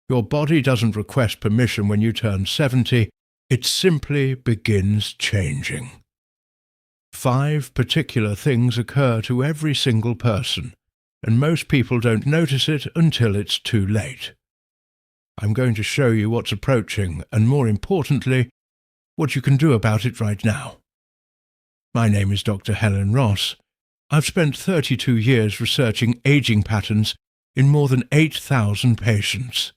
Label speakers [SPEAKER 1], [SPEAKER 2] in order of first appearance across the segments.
[SPEAKER 1] Your body doesn't request permission when you turn 70, it simply begins changing. 5 particular things occur to every single person, and most people don't notice it until it's too late. I'm going to show you what's approaching, and more importantly, what you can do about it right now. My name is Dr. Helen Ross. I've spent 32 years researching aging patterns in more than 8,000 patients.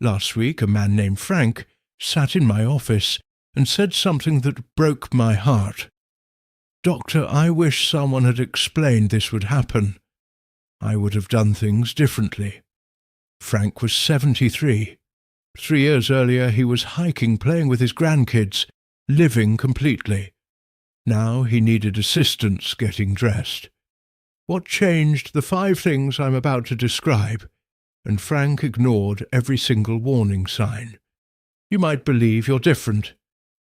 [SPEAKER 1] Last week, a man named Frank sat in my office and said something that broke my heart. "Doctor, I wish someone had explained this would happen. I would have done things differently." Frank was 73. 3 years earlier, he was hiking, playing with his grandkids, living completely. Now he needed assistance getting dressed. What changed? The 5 things I'm about to describe, and Frank ignored every single warning sign. You might believe you're different.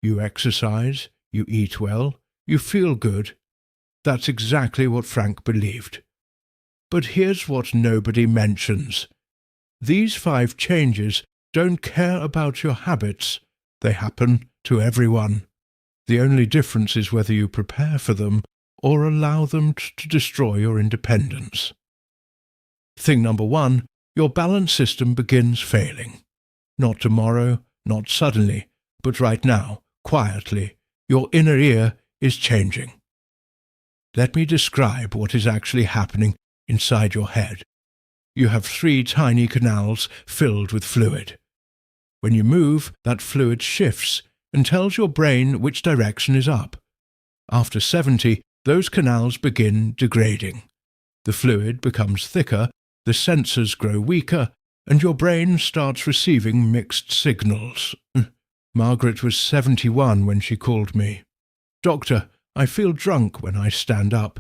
[SPEAKER 1] You exercise, you eat well, you feel good. That's exactly what Frank believed. But here's what nobody mentions. These 5 changes don't care about your habits. They happen to everyone. The only difference is whether you prepare for them or allow them to destroy your independence. Thing number 1, your balance system begins failing. Not tomorrow, not suddenly, but right now, quietly. Your inner ear is changing. Let me describe what is actually happening inside your head. You have 3 tiny canals filled with fluid. When you move, that fluid shifts and tells your brain which direction is up. After 70, those canals begin degrading. The fluid becomes thicker, the sensors grow weaker, and your brain starts receiving mixed signals. Margaret was 71 when she called me. "Doctor, I feel drunk when I stand up.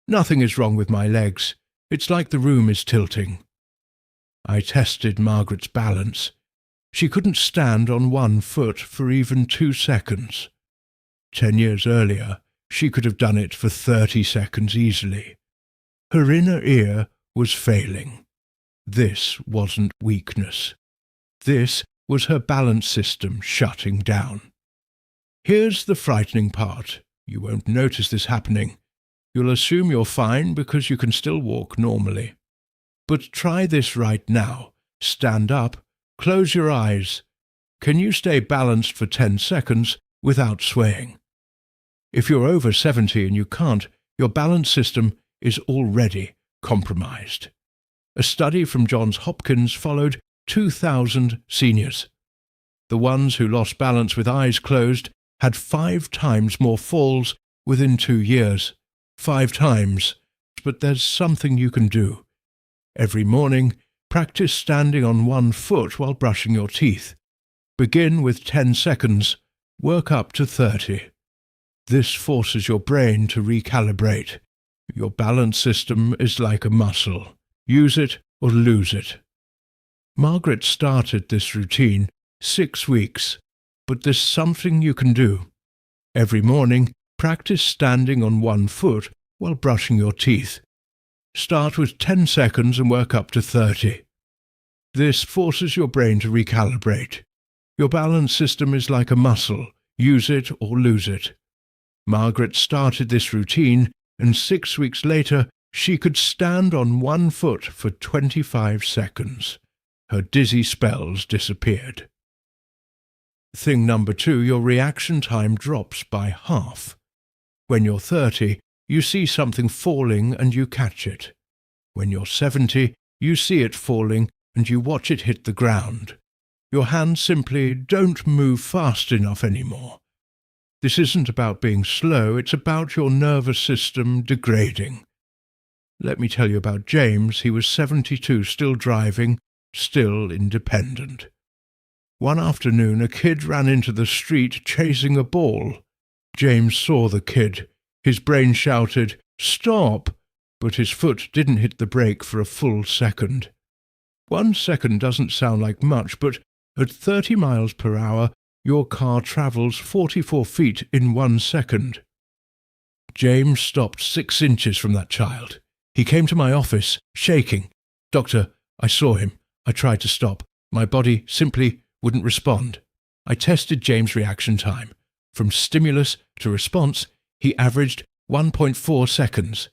[SPEAKER 1] Nothing is wrong with my legs. It's like the room is tilting." I tested Margaret's balance. She couldn't stand on one foot for even 2 seconds. 10 years earlier, she could have done it for 30 seconds easily. Her inner ear was failing. This wasn't weakness. This was her balance system shutting down. Here's the frightening part. You won't notice this happening. You'll assume you're fine because you can still walk normally. But try this right now. Stand up, close your eyes. Can you stay balanced for 10 seconds without swaying? If you're over 70 and you can't, your balance system is already compromised. A study from Johns Hopkins followed 2,000 seniors. The ones who lost balance with eyes closed had 5 times more falls within 2 years. 5 times. But there's something you can do. Every morning, practice standing on one foot while brushing your teeth. Begin with 10 seconds. Work up to 30. This forces your brain to recalibrate. Your balance system is like a muscle. Use it or lose it. Margaret started this routine 6 weeks, but there's something you can do. Every morning, practice standing on one foot while brushing your teeth. Start with 10 seconds and work up to 30. This forces your brain to recalibrate. Your balance system is like a muscle. Use it or lose it. Margaret started this routine, and 6 weeks later, she could stand on one foot for 25 seconds. Her dizzy spells disappeared. Thing number 2, your reaction time drops by half. When you're 30, you see something falling and you catch it. When you're 70, you see it falling and you watch it hit the ground. Your hands simply don't move fast enough anymore. This isn't about being slow, it's about your nervous system degrading. Let me tell you about James. He was 72, still driving, still independent. One afternoon, a kid ran into the street chasing a ball. James saw the kid. His brain shouted, "Stop!" but his foot didn't hit the brake for a full second. 1 second doesn't sound like much, but at 30 miles per hour, your car travels 44 feet in 1 second. James stopped 6 inches from that child. He came to my office, shaking. "Doctor, I saw him. I tried to stop. My body simply wouldn't respond. I tested James' reaction time. From stimulus to response, he averaged 1.4 seconds.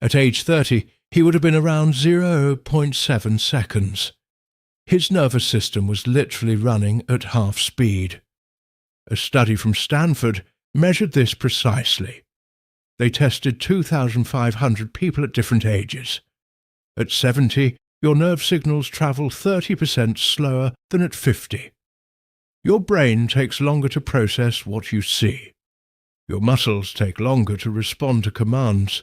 [SPEAKER 1] At age 30, he would have been around 0.7 seconds. His nervous system was literally running at half speed. A study from Stanford measured this precisely. They tested 2,500 people at different ages. At 70, your nerve signals travel 30% slower than at 50. Your brain takes longer to process what you see. Your muscles take longer to respond to commands.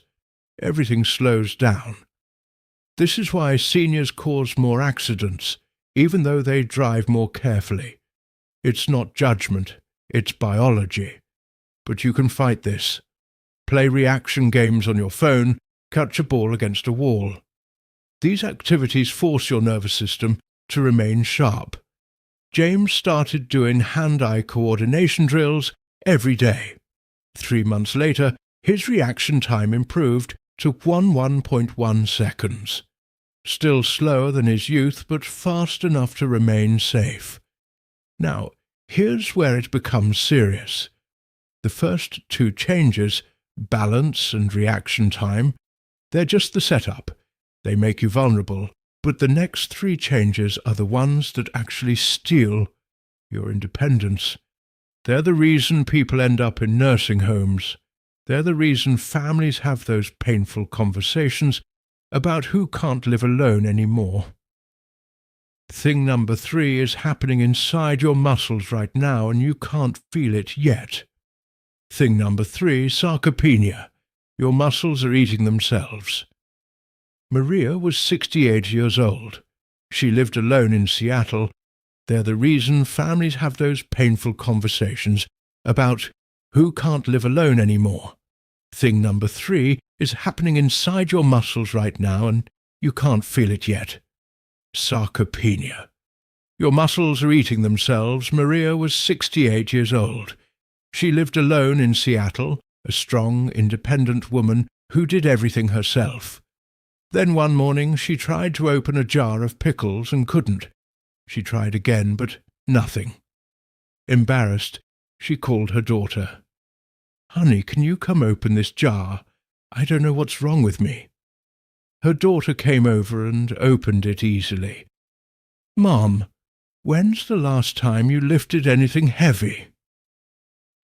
[SPEAKER 1] Everything slows down. This is why seniors cause more accidents, even though they drive more carefully. It's not judgment, it's biology. But you can fight this. Play reaction games on your phone, catch a ball against a wall. These activities force your nervous system to remain sharp. James started doing hand-eye coordination drills every day. 3 months later, his reaction time improved to 1.1 seconds. Still slower than his youth, but fast enough to remain safe. Now, here's where it becomes serious. The first two changes, balance and reaction time, they're just the setup. They make you vulnerable, but the next three changes are the ones that actually steal your independence. They're the reason people end up in nursing homes. They're the reason families have those painful conversations about who can't live alone anymore. Thing number 3 is happening inside your muscles right now, and you can't feel it yet. Thing number 3, sarcopenia. Your muscles are eating themselves. Maria was 68 years old. She lived alone in Seattle. They're the reason families have those painful conversations about who can't live alone anymore. Thing number 3 is happening inside your muscles right now, and you can't feel it yet. Sarcopenia. Your muscles are eating themselves. Maria was 68 years old. She lived alone in Seattle, a strong, independent woman who did everything herself. Then one morning she tried to open a jar of pickles and couldn't. She tried again, but nothing. Embarrassed, she called her daughter. "Honey, can you come open this jar? I don't know what's wrong with me." Her daughter came over and opened it easily. "Mom, when's the last time you lifted anything heavy?"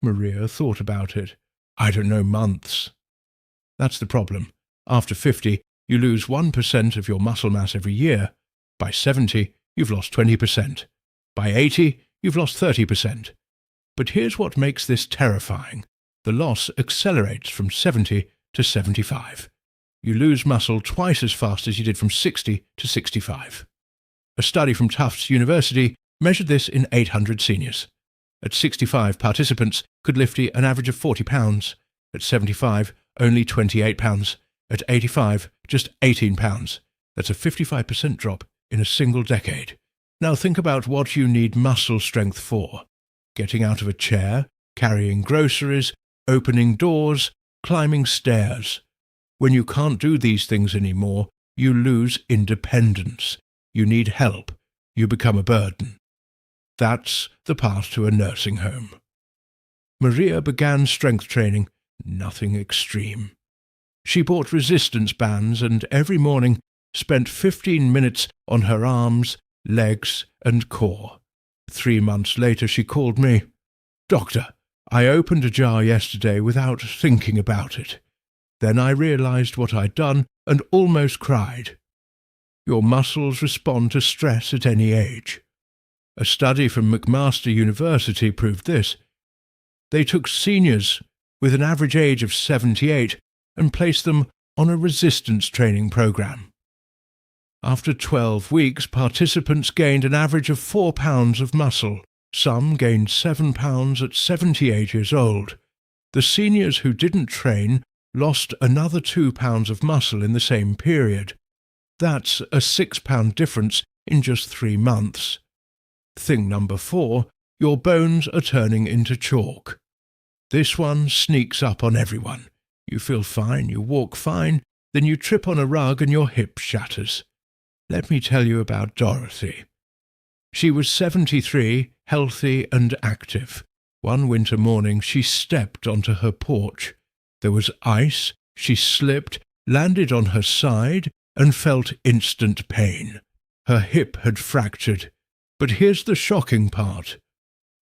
[SPEAKER 1] Maria thought about it. "I don't know, months." That's the problem. After 50, you lose 1% of your muscle mass every year. By 70, you've lost 20%. By 80, you've lost 30%. But here's what makes this terrifying. The loss accelerates from 70 to 75. You lose muscle twice as fast as you did from 60 to 65. A study from Tufts University measured this in 800 seniors. At 65, participants could lift an average of 40 pounds. At 75, only 28 pounds. At 85, just 18 pounds. That's a 55% drop in a single decade. Now think about what you need muscle strength for. Getting out of a chair, carrying groceries, opening doors, climbing stairs. When you can't do these things anymore, you lose independence. You need help. You become a burden. That's the path to a nursing home. Maria began strength training, nothing extreme. She bought resistance bands and every morning spent 15 minutes on her arms, legs, and core. 3 months later she called me. "Doctor, I opened a jar yesterday without thinking about it. Then I realized what I'd done and almost cried." Your muscles respond to stress at any age. A study from McMaster University proved this. They took seniors with an average age of 78 and placed them on a resistance training program. After 12 weeks, participants gained an average of 4 pounds of muscle. Some gained 7 pounds at 78 years old. The seniors who didn't train lost another 2 pounds of muscle in the same period. That's a 6-pound difference in just 3 months. Thing number 4, your bones are turning into chalk. This one sneaks up on everyone. You feel fine, you walk fine, then you trip on a rug and your hip shatters. Let me tell you about Dorothy. She was 73, healthy and active. One winter morning she stepped onto her porch. There was ice, she slipped, landed on her side, and felt instant pain. Her hip had fractured. But here's the shocking part.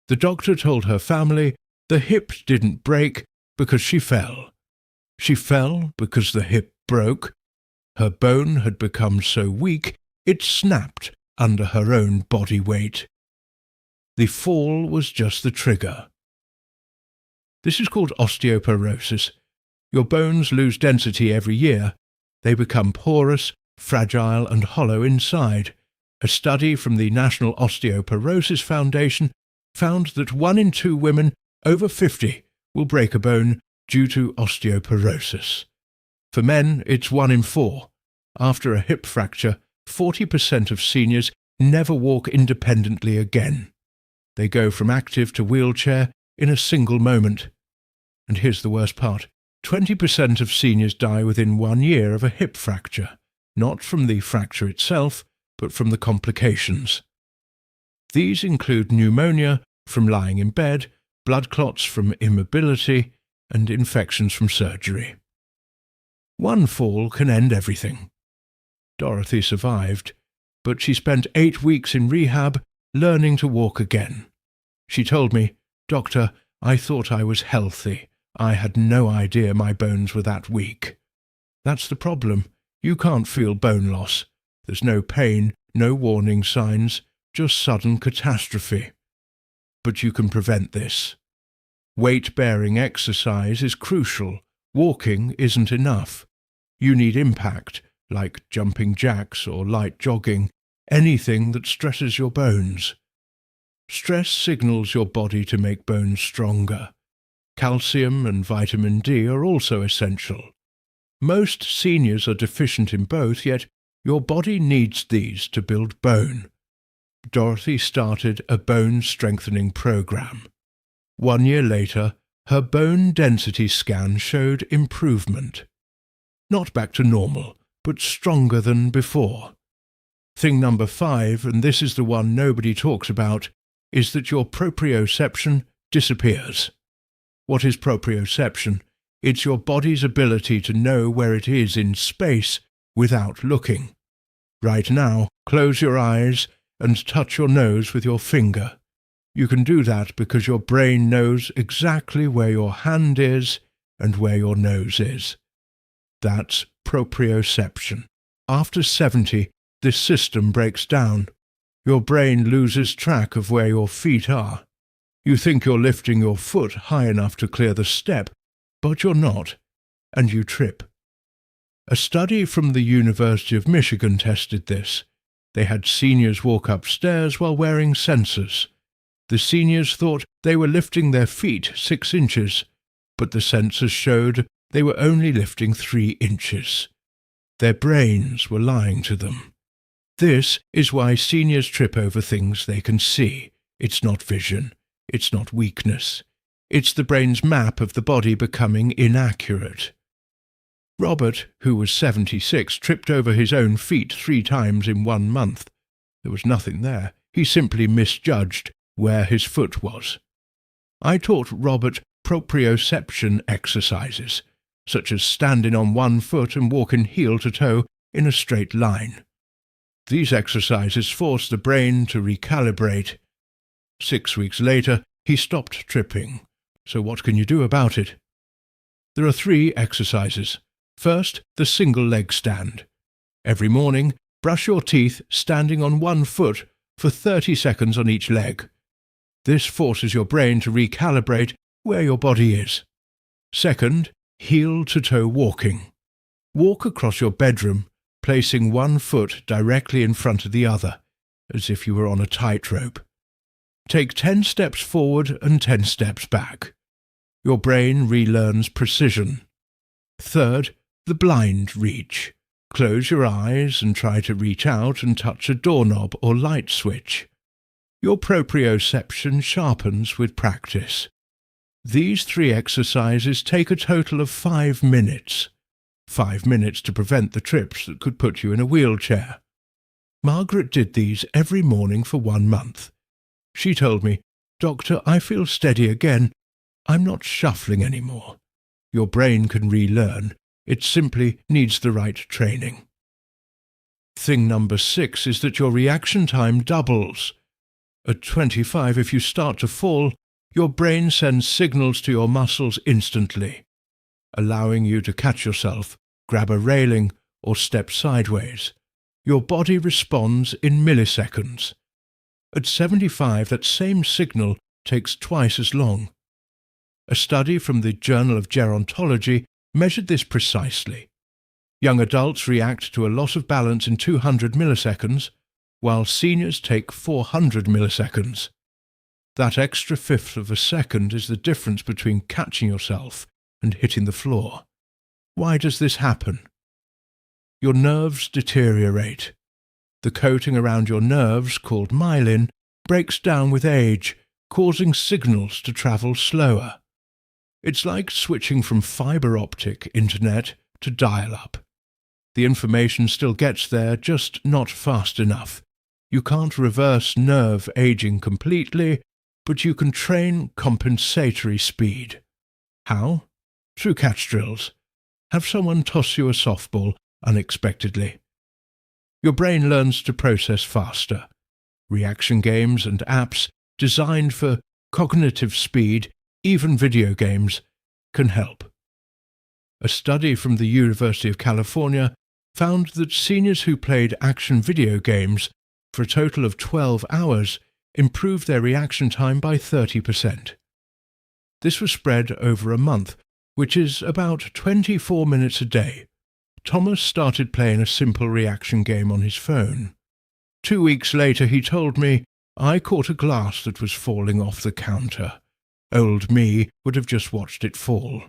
[SPEAKER 1] The doctor told her family the hip didn't break because she fell. She fell because the hip broke. Her bone had become so weak it snapped under her own body weight. The fall was just the trigger. This is called osteoporosis. Your bones lose density every year. They become porous, fragile and hollow inside. A study from the National Osteoporosis Foundation found that 1 in 2 women over 50 will break a bone due to osteoporosis. For men, it's 1 in 4. After a hip fracture, 40% of seniors never walk independently again. They go from active to wheelchair in a single moment. And here's the worst part. 20% of seniors die within 1 year of a hip fracture, not from the fracture itself, but from the complications. These include pneumonia from lying in bed, blood clots from immobility, and infections from surgery. One fall can end everything. Dorothy survived, but she spent 8 weeks in rehab learning to walk again. She told me, "Doctor, I thought I was healthy. I had no idea my bones were that weak." That's the problem. You can't feel bone loss. There's no pain, no warning signs, just sudden catastrophe. But you can prevent this. Weight-bearing exercise is crucial. Walking isn't enough. You need impact, like jumping jacks or light jogging, anything that stresses your bones. Stress signals your body to make bones stronger. Calcium and vitamin D are also essential. Most seniors are deficient in both, yet your body needs these to build bone. Dorothy started a bone-strengthening program. 1 year later, her bone density scan showed improvement. Not back to normal, but stronger than before. Thing number 5, and this is the one nobody talks about, is that your proprioception disappears. What is proprioception? It's your body's ability to know where it is in space without looking. Right now, close your eyes and touch your nose with your finger. You can do that because your brain knows exactly where your hand is and where your nose is. That's proprioception. After 70, this system breaks down. Your brain loses track of where your feet are. You think you're lifting your foot high enough to clear the step, but you're not, and you trip. A study from the University of Michigan tested this. They had seniors walk upstairs while wearing sensors. The seniors thought they were lifting their feet 6 inches, but the sensors showed they were only lifting 3 inches. Their brains were lying to them. This is why seniors trip over things they can see. It's not vision. It's not weakness. It's the brain's map of the body becoming inaccurate. Robert, who was 76, tripped over his own feet 3 times in 1 month. There was nothing there. He simply misjudged where his foot was. I taught Robert proprioception exercises, such as standing on 1 foot and walking heel to toe in a straight line. These exercises force the brain to recalibrate. 6 weeks later, he stopped tripping. So what can you do about it? There are 3 exercises. First, the single leg stand. Every morning, brush your teeth standing on 1 foot for 30 seconds on each leg. This forces your brain to recalibrate where your body is. Second, heel-to-toe walking. Walk across your bedroom, placing 1 foot directly in front of the other, as if you were on a tightrope. Take 10 steps forward and 10 steps back. Your brain relearns precision. Third, the blind reach. Close your eyes and try to reach out and touch a doorknob or light switch. Your proprioception sharpens with practice. These 3 exercises take a total of 5 minutes. 5 minutes to prevent the trips that could put you in a wheelchair. Margaret did these every morning for 1 month. She told me, "Doctor, I feel steady again. I'm not shuffling anymore." Your brain can relearn. It simply needs the right training. Thing number 6 is that your reaction time doubles. At 25, if you start to fall, your brain sends signals to your muscles instantly, allowing you to catch yourself, grab a railing, or step sideways. Your body responds in milliseconds. At 75, that same signal takes twice as long. A study from the Journal of Gerontology measured this precisely. Young adults react to a loss of balance in 200 milliseconds, while seniors take 400 milliseconds. That extra fifth of a second is the difference between catching yourself and hitting the floor. Why does this happen? Your nerves deteriorate. The coating around your nerves, called myelin, breaks down with age, causing signals to travel slower. It's like switching from fibre optic internet to dial-up. The information still gets there, just not fast enough. You can't reverse nerve aging completely, but you can train compensatory speed. How? Through catch drills. Have someone toss you a softball unexpectedly. Your brain learns to process faster. Reaction games and apps designed for cognitive speed, even video games, can help. A study from the University of California found that seniors who played action video games for a total of 12 hours improved their reaction time by 30%. This was spread over a month, which is about 24 minutes a day. Thomas started playing a simple reaction game on his phone. 2 weeks later he told me, "I caught a glass that was falling off the counter. Old me would have just watched it fall."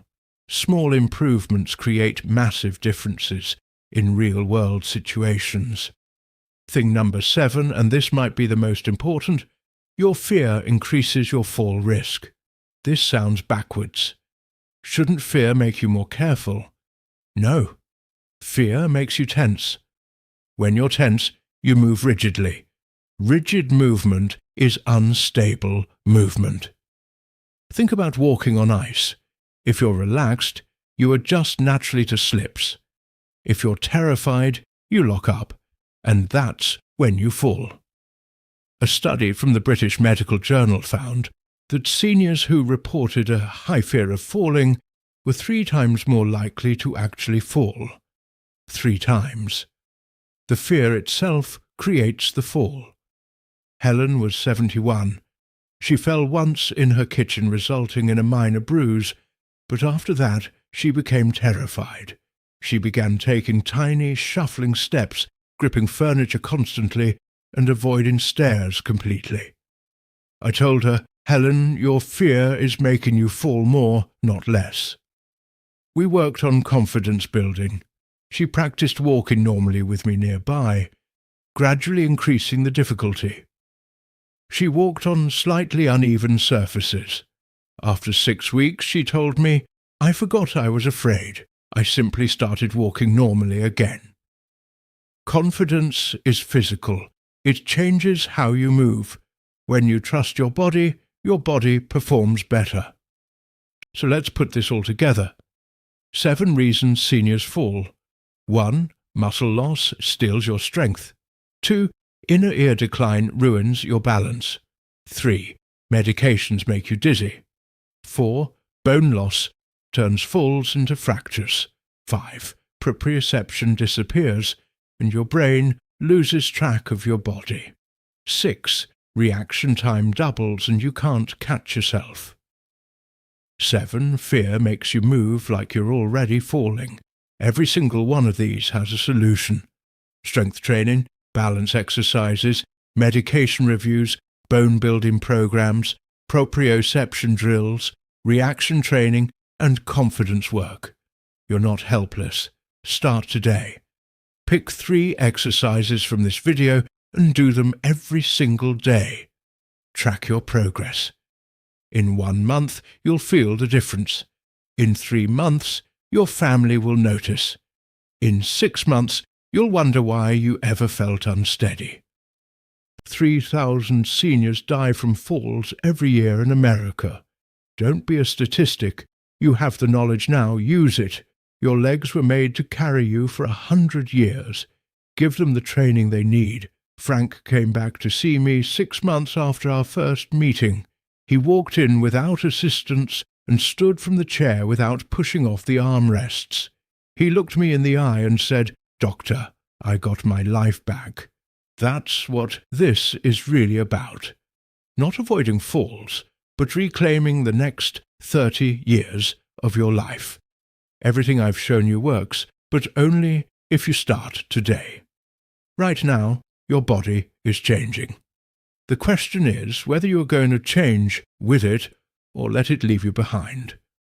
[SPEAKER 1] Small improvements create massive differences in real-world situations. Thing number 7, and this might be the most important, your fear increases your fall risk. This sounds backwards. Shouldn't fear make you more careful? No. Fear makes you tense. When you're tense, you move rigidly. Rigid movement is unstable movement. Think about walking on ice. If you're relaxed, you adjust naturally to slips. If you're terrified, you lock up, and that's when you fall. A study from the British Medical Journal found that seniors who reported a high fear of falling were 3 times more likely to actually fall. 3 times. The fear itself creates the fall. Helen was 71. She fell once in her kitchen, resulting in a minor bruise, but after that she became terrified. She began taking tiny, shuffling steps, gripping furniture constantly and avoiding stairs completely. I told her, "Helen, your fear is making you fall more, not less." We worked on confidence building. She practiced walking normally with me nearby, gradually increasing the difficulty. She walked on slightly uneven surfaces. After 6 weeks, she told me, "I forgot I was afraid. I simply started walking normally again." Confidence is physical. It changes how you move. When you trust your body performs better. So let's put this all together. 7 reasons seniors fall. 1. Muscle loss steals your strength. 2. Inner ear decline ruins your balance. 3. Medications make you dizzy. 4. Bone loss turns falls into fractures. 5. Proprioception disappears and your brain loses track of your body. 6. Reaction time doubles and you can't catch yourself. 7. Fear makes you move like you're already falling. Every single one of these has a solution. Strength training, balance exercises, medication reviews, bone-building programs, proprioception drills, reaction training, and confidence work. You're not helpless. Start today. Pick 3 exercises from this video and do them every single day. Track your progress. In 1 month, you'll feel the difference. In 3 months, your family will notice. In 6 months, You'll wonder why you ever felt unsteady. 3,000 seniors die from falls every year in America. Don't be a statistic. You have the knowledge now. Use it. Your legs were made to carry you for 100 years. Give them the training they need. Frank came back to see me 6 months after our first meeting. He walked in without assistance and stood from the chair without pushing off the armrests. He looked me in the eye and said, "Doctor, I got my life back." That's what this is really about. Not avoiding falls, but reclaiming the next 30 years of your life. Everything I've shown you works, but only if you start today. Right now, your body is changing. The question is whether you're going to change with it or let it leave you behind.